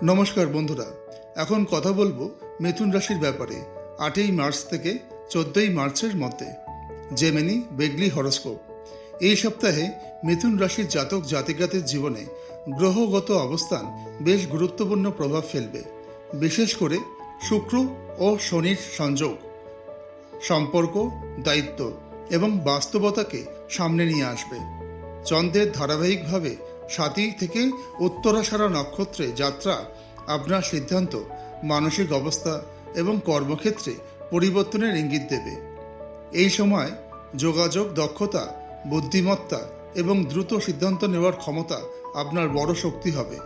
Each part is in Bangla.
নমস্কার বন্ধুরা, এখন কথা বলবো মিথুন রাশির ব্যাপারে 8ই মার্চ থেকে 14ই মার্চের মধ্যে জেমিনি উইকলি হরোস্কোপ। এই সপ্তাহে মিথুন রাশির জাতক জাতিকাদের জীবনে গ্রহগত অবস্থান বেশ গুরুত্বপূর্ণ প্রভাব ফেলবে। বিশেষ করে শুক্র ও শনির সংযোগ সম্পর্ক, দায়িত্ব এবং বাস্তবতাকে সামনে নিয়ে আসবে। চন্দ্রের ধারাবাহিকভাবে সাথী থেকে উত্তরাষাঢ়া নক্ষত্রে যাত্রা আপনার সিদ্ধান্ত, মানসিক অবস্থা এবং কর্মক্ষেত্রে পরিবর্তনের ইঙ্গিত দেবে। এই সময় যোগাযোগ দক্ষতা, বুদ্ধিমত্তা এবং দ্রুত সিদ্ধান্ত নেওয়ার ক্ষমতা আপনার বড় শক্তি হবে।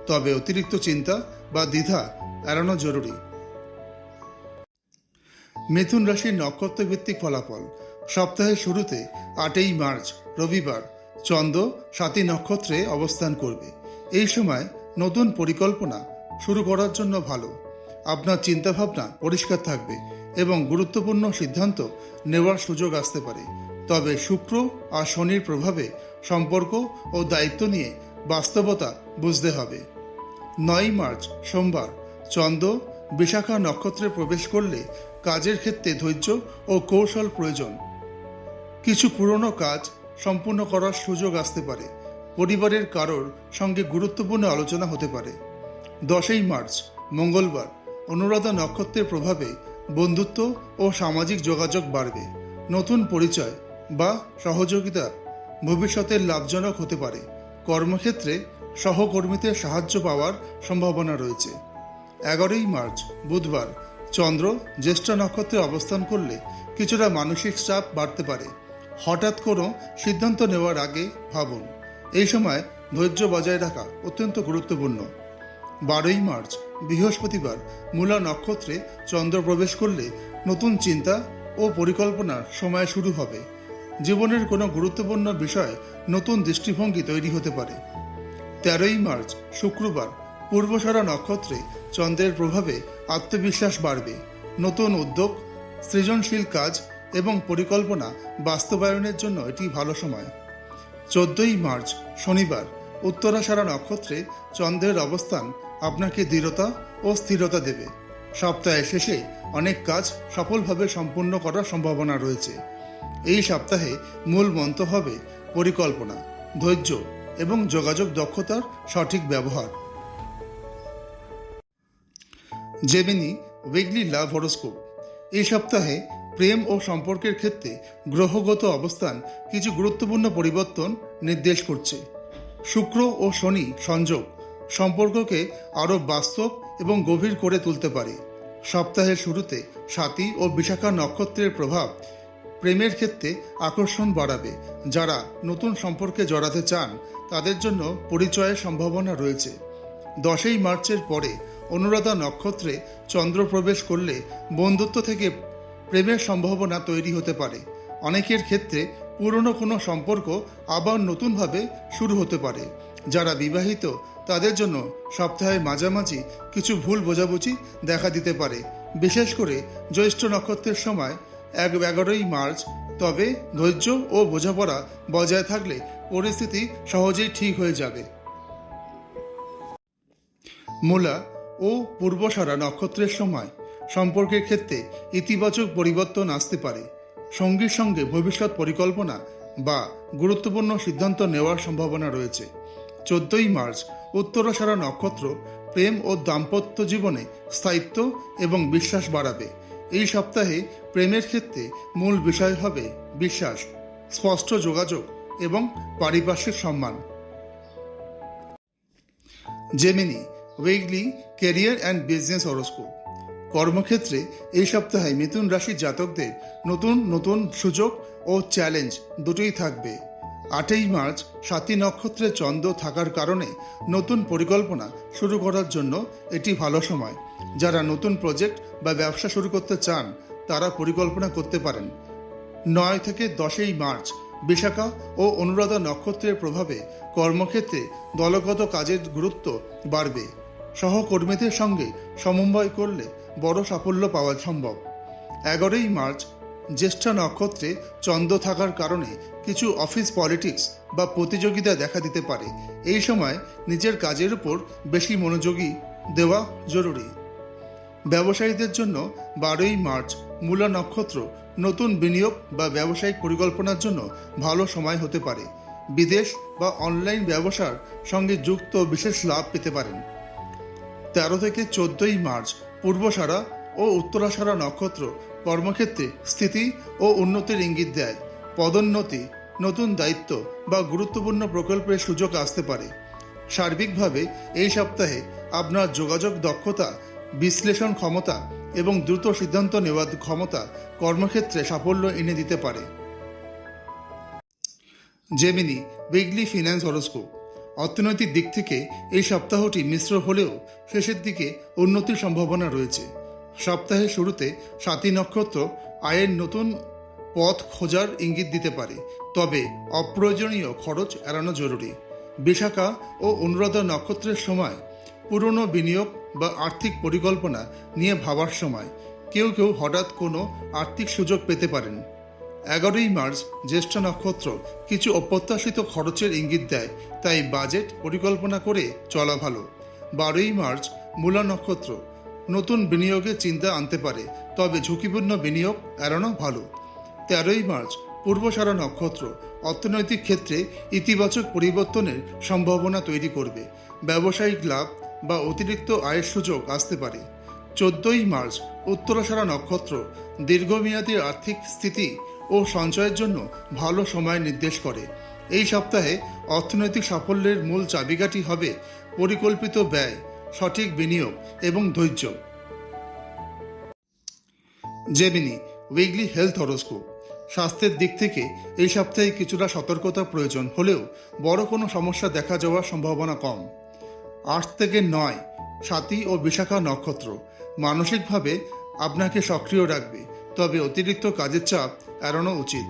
তবে অতিরিক্ত চিন্তা বা দ্বিধা এড়ানো জরুরি। মিথুন রাশির নক্ষত্রভিত্তিক ফলাফল। সপ্তাহের শুরুতে 8ই মার্চ রবিবার চন্দ্র স্বাতী নক্ষত্রে অবস্থান করবে। এই সময় নতুন পরিকল্পনা শুরু করার জন্য ভালো। আপনার চিন্তাভাবনা পরিষ্কার থাকবে এবং গুরুত্বপূর্ণ সিদ্ধান্ত নেওয়ার সুযোগ আসতে পারে। তবে শুক্র আর শনির প্রভাবে সম্পর্ক ও দায়িত্ব নিয়ে বাস্তবতা বুঝতে হবে। 9ই মার্চ সোমবার চন্দ্র বিশাখা নক্ষত্রে প্রবেশ করলে কাজের ক্ষেত্রে ধৈর্য ও কৌশল প্রয়োজন। কিছু পুরনো কাজ সম্পূর্ণ করার সুযোগ আসতে পারে। পরিবারের কারোর সঙ্গে গুরুত্বপূর্ণ আলোচনা হতে পারে। 10ই মার্চ মঙ্গলবার অনুরাধা নক্ষত্রের প্রভাবে বন্ধুত্ব ও সামাজিক যোগাযোগ বাড়বে। নতুন পরিচয় বা সহযোগিতা ভবিষ্যতের লাভজনক হতে পারে। কর্মক্ষেত্রে সহকর্মীদের সাহায্য পাওয়ার সম্ভাবনা রয়েছে। 11ই মার্চ বুধবার চন্দ্র জ্যেষ্ঠা নক্ষত্রে অবস্থান করলে কিছুটা মানসিক চাপ বাড়তে পারে। হঠাৎ কোনো সিদ্ধান্ত নেওয়ার আগে ভাবুন। এই সময় ধৈর্য বজায় রাখা অত্যন্ত গুরুত্বপূর্ণ। 12ই মার্চ বৃহস্পতিবার মূলা নক্ষত্রে চন্দ্র প্রবেশ করলে নতুন চিন্তা ও পরিকল্পনার সময় শুরু হবে। জীবনের কোনো গুরুত্বপূর্ণ বিষয়ে নতুন দৃষ্টিভঙ্গি তৈরি হতে পারে। 13ই মার্চ শুক্রবার পূর্বসারা নক্ষত্রে চন্দ্রের প্রভাবে আত্মবিশ্বাস বাড়বে। নতুন উদ্যোগ, সৃজনশীল কাজ এবং পরিকল্পনা বাস্তবায়নের জন্য এটি ভালো সময়। 14ই মার্চ শনিবার উত্তরাষাঢ়া নক্ষত্রে চন্দ্রের অবস্থান আপনাকে দৃঢ়তা ও স্থিরতা দেবে। সপ্তাহের শেষে অনেক কাজ সফলভাবে সম্পূর্ণ করার সম্ভাবনা রয়েছে। এই সপ্তাহে মূল মন্ত্র হবে পরিকল্পনা, ধৈর্য এবং যোগাযোগ দক্ষতার সঠিক ব্যবহার। জেমিনি উইকলি লাভ হরোস্কোপ। এই সপ্তাহে প্রেম ও সম্পর্কের ক্ষেত্রে গ্রহগত অবস্থান কিছু গুরুত্বপূর্ণ পরিবর্তন নির্দেশ করছে। শুক্র ও শনি সংযোগ সম্পর্ককে আরও বাস্তব এবং গভীর করে তুলতে পারে। সপ্তাহের শুরুতে স্বাতী ও বিশাখা নক্ষত্রের প্রভাব প্রেমের ক্ষেত্রে আকর্ষণ বাড়াবে। যারা নতুন সম্পর্কে জড়াতে চান তাদের জন্য পরিচয়ের সম্ভাবনা রয়েছে। 10ই মার্চের পরে অনুরাধা নক্ষত্রে চন্দ্র প্রবেশ করলে বন্ধুত্ব থেকে প্রেমের সম্ভাবনা তৈরি হতে পারে। অনেকের ক্ষেত্রে পুরনো কোনো সম্পর্ক আবার নতুনভাবে শুরু হতে পারে। যারা বিবাহিত তাদের জন্য সপ্তাহের মাঝামাঝি কিছু ভুল বোঝাবুঝি দেখা দিতে পারে, বিশেষ করে জ্যৈষ্ঠ নক্ষত্রের সময় 11ই মার্চ। তবে ধৈর্য ও বোঝাপড়া বজায় থাকলে পরিস্থিতি সহজেই ঠিক হয়ে যাবে। মূলা ও পূর্বসারা নক্ষত্রের সময় সম্পর্কের ক্ষেত্রে ইতিবাচক পরিবর্তন আসতে পারে। সঙ্গীর সঙ্গে ভবিষ্যৎ পরিকল্পনা বা গুরুত্বপূর্ণ সিদ্ধান্ত নেওয়ার সম্ভাবনা রয়েছে। 14ই মার্চ উত্তরাষাঢ়া নক্ষত্র প্রেম ও দাম্পত্য জীবনে স্থায়িত্ব এবং বিশ্বাস বাড়াবে। এই সপ্তাহে প্রেমের ক্ষেত্রে মূল বিষয় হবে বিশ্বাস, স্পষ্ট যোগাযোগ এবং পারিপার্শ্বিক সম্মান। Gemini weekly career and business horoscope. কর্মক্ষেত্রে এই সপ্তাহে মিথুন রাশির জাতকদের নতুন সুযোগ ও চ্যালেঞ্জ দুটোই থাকবে। 8ই মার্চ স্বাতী নক্ষত্রে চন্দ্র থাকার কারণে নতুন পরিকল্পনা শুরু করার জন্য এটি ভালো সময়। যারা নতুন প্রজেক্ট বা ব্যবসা শুরু করতে চান তারা পরিকল্পনা করতে পারেন। 9 থেকে 10ই মার্চ বিশাখা ও অনুরাধা নক্ষত্রের প্রভাবে কর্মক্ষেত্রে দলগত কাজের গুরুত্ব বাড়বে। সহকর্মীদের সঙ্গে সমন্বয় করলে বড় সাফল্য পাওয়া সম্ভব। 11ই মার্চ জ্যেষ্ঠা নক্ষত্রে চন্দ্র থাকার কারণে কিছু অফিস পলিটিক্স বা প্রতিযোগিতা দেখা দিতে পারে। এই সময় নিজের কাজের উপর বেশি মনোযোগী দেওয়া জরুরি। ব্যবসায়ীদের জন্য 12ই মার্চ মূলা নক্ষত্র নতুন বিনিয়োগ বা ব্যবসায়িক পরিকল্পনার জন্য ভালো সময় হতে পারে। বিদেশ বা অনলাইন ব্যবসার সঙ্গে যুক্ত বিশেষ লাভ পেতে পারেন। 13 থেকে 14ই মার্চ পূর্বসারা ও উত্তরাসারা নক্ষত্র কর্মক্ষেত্রে স্থিতি ও উন্নতির ইঙ্গিত দেয়। পদোন্নতি, নতুন দায়িত্ব বা গুরুত্বপূর্ণ প্রকল্পের সুযোগ আসতে পারে। সার্বিকভাবে এই সপ্তাহে আপনার যোগাযোগ দক্ষতা, বিশ্লেষণ ক্ষমতা এবং দ্রুত সিদ্ধান্ত নেওয়ার ক্ষমতা কর্মক্ষেত্রে সাফল্য এনে দিতে পারে। Gemini weekly finance horoscope. অর্থনৈতিক দিক থেকে এই সপ্তাহটি মিশ্র হলেও শেষের দিকে উন্নতির সম্ভাবনা রয়েছে। সপ্তাহের শুরুতে সাথী নক্ষত্র আয়ের নতুন পথ খোঁজার ইঙ্গিত দিতে পারে, তবে অপ্রয়োজনীয় খরচ এড়ানো জরুরি। বিশাখা ও অনুরাধা নক্ষত্রের সময় পুরনো বিনিয়োগ বা আর্থিক পরিকল্পনা নিয়ে ভাবার সময়। কেউ কেউ হঠাৎ কোনো আর্থিক সুযোগ পেতে পারেন। 11ই মার্চ জ্যেষ্ঠ নক্ষত্র কিছু অপ্রত্যাশিত খরচের ইঙ্গিত দেয়, তাই বাজেট পরিকল্পনা করে চলা ভালো। 12ই মার্চ মূলা নক্ষত্র নতুন বিনিয়োগের চিন্তা আনতে পারে, তবে ঝুঁকিপূর্ণ বিনিয়োগ এড়ানো ভালো। 13ই মার্চ পূর্বসারা নক্ষত্র অর্থনৈতিক ক্ষেত্রে ইতিবাচক পরিবর্তনের সম্ভাবনা তৈরি করবে। ব্যবসায়িক লাভ বা অতিরিক্ত আয়ের সুযোগ আসতে পারে। 14ই মার্চ উত্তরাসারা নক্ষত্র দীর্ঘমেয়াদী আর্থিক স্থিতি ও সঞ্চয়ের জন্য ভালো সময় নির্দেশ করে। এই সপ্তাহে অর্থনৈতিক সাফল্যের মূল চাবিকাঠি হবে পরিকল্পিত ব্যয়, সঠিক বিনিয়োগ এবং ধৈর্য। Gemini weekly health horoscope. স্বাস্থ্যের দিক থেকে এই সপ্তাহে কিছুটা সতর্কতা প্রয়োজন হলেও বড় কোনো সমস্যা দেখা যাওয়ার সম্ভাবনা কম। 8 থেকে 9 সাথী ও বিশাখা নক্ষত্র মানসিকভাবে আপনাকে সক্রিয় রাখবে, তবে অতিরিক্ত কাজের চাপ এড়ানো উচিত।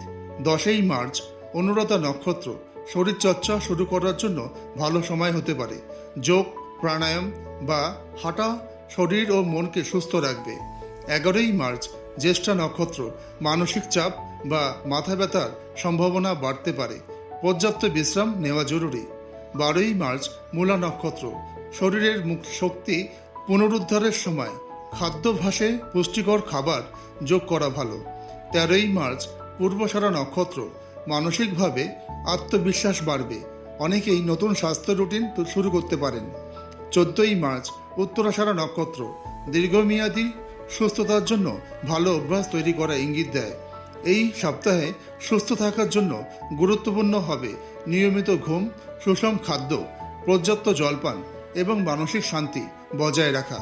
10ই মার্চ অনুরাধা নক্ষত্র শরীরচর্চা শুরু করার জন্য ভালো সময় হতে পারে। যোগ, প্রাণায়াম বা হাঁটা শরীর ও মনকে সুস্থ রাখবে। 11ই মার্চ জ্যেষ্ঠা নক্ষত্র মানসিক চাপ বা মাথা ব্যথার সম্ভাবনা বাড়তে পারে। পর্যাপ্ত বিশ্রাম নেওয়া জরুরি। 12ই মার্চ মূলা নক্ষত্র শরীরের শক্তি পুনরুদ্ধারের সময়। খাদ্যাভ্যাসে পুষ্টিকর খাবার যোগ করা ভালো। 13ই মার্চ পূর্বসারা নক্ষত্র মানসিকভাবে আত্মবিশ্বাস বাড়বে। অনেকেই নতুন স্বাস্থ্য রুটিন শুরু করতে পারেন। 14ই মার্চ উত্তরাসারা নক্ষত্র দীর্ঘমেয়াদী সুস্থতার জন্য ভালো অভ্যাস তৈরি করা ইঙ্গিত দেয়। এই সপ্তাহে সুস্থ থাকার জন্য গুরুত্বপূর্ণ হবে নিয়মিত ঘুম, সুষম খাদ্য, পর্যাপ্ত জলপান এবং মানসিক শান্তি বজায় রাখা।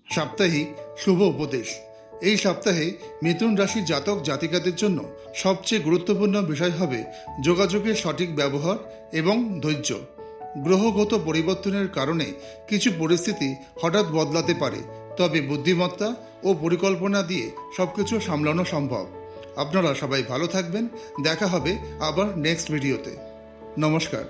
সাপ্তাহিক শুভ উপদেশ। এই সপ্তাহে মিথুন রাশির জাতক জাতিকাদের জন্য সবচেয়ে গুরুত্বপূর্ণ বিষয় হবে যোগাযোগের সঠিক ব্যবহার এবং ধৈর্য। গ্রহগত পরিবর্তনের কারণে কিছু পরিস্থিতি হঠাৎ বদলাতে পারে, তবে বুদ্ধিমত্তা ও পরিকল্পনা দিয়ে সবকিছু সামলানো সম্ভব। আপনারা সবাই ভালো থাকবেন। দেখা হবে আবার নেক্সট ভিডিওতে। নমস্কার।